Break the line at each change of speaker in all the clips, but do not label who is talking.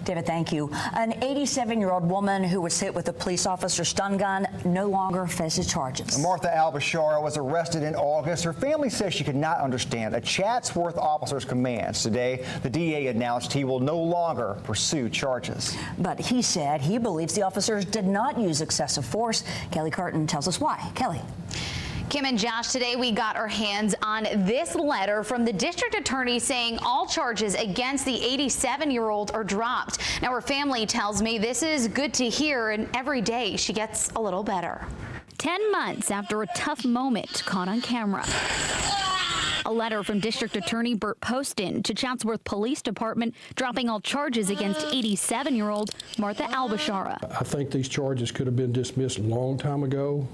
David, thank you. An 87-year-old woman who was hit with a police officer's stun gun no longer faces charges.
Martha Al-Bashara was arrested in August. Her family says she could not understand a Chatsworth officer's commands. Today, the DA announced he will no longer pursue charges.
But he said he believes the officers did not use excessive force. Kelly Carton tells us why. Kelly.
Kim and Josh, today we got our hands on this letter from the district attorney saying all charges against the 87-year-old are dropped. Now, her family tells me this is good to hear, and every day she gets a little better.
10 months after a tough moment caught on camera. A letter from District Attorney Bert Poston to Chatsworth Police Department dropping all charges against 87-year-old Martha Al-Bashara.
I think these charges could have been dismissed a long time ago,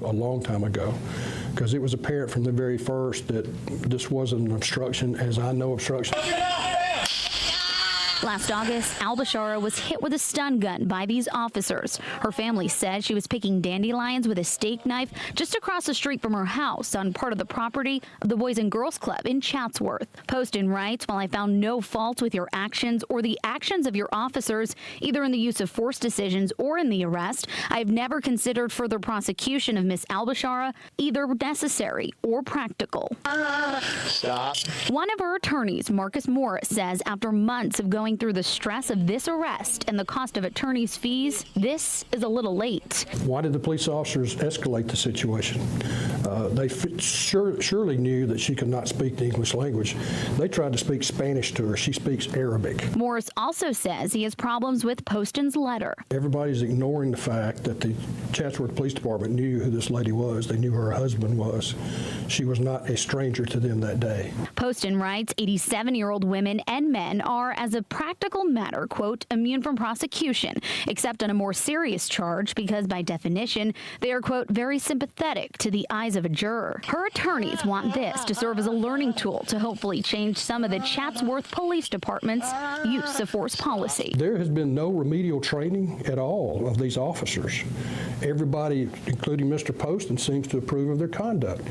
because it was apparent from the very first that this wasn't an obstruction as I know obstruction.
Last August, Al-Bashara was hit with a stun gun by these officers. Her family said she was picking dandelions with a steak knife just across the street from her house on part of the property of the Boys and Girls Club in Chatsworth. Poston writes, "While I found no fault with your actions or the actions of your officers, either in the use of force decisions or in the arrest, I have never considered further prosecution of Miss Al-Bashara either necessary or practical."
Stop.
One of her attorneys, Marcus Morris, says after months of going through the stress of this arrest and the cost of attorney's fees, this is a little late.
Why did the police officers escalate the situation? They surely knew that she could not speak the English language. They tried to speak Spanish to her. She speaks Arabic.
Morris also says he has problems with Poston's letter.
Everybody's ignoring the fact that the Chatsworth Police Department knew who this lady was. They knew who her husband was. She was not a stranger to them that day.
Poston writes 87-year-old women and men are, as a practical matter, quote, immune from prosecution, except on a more serious charge because by definition, they are, quote, very sympathetic to the eyes of a juror. Her attorneys want this to serve as a learning tool to hopefully change some of the Chatsworth Police Department's use of force policy.
There has been no remedial training at all of these officers. Everybody, including Mr. Poston, seems to approve of their conduct.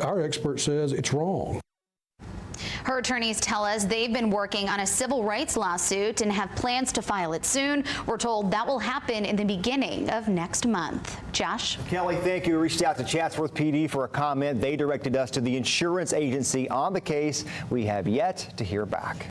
Our expert says it's wrong.
Her attorneys tell us they've been working on a civil rights lawsuit and have plans to file it soon. We're told that will happen in the beginning of next month. Josh?
Kelly, thank you. We reached out to Chatsworth PD for a comment. They directed us to the insurance agency on the case. We have yet to hear back.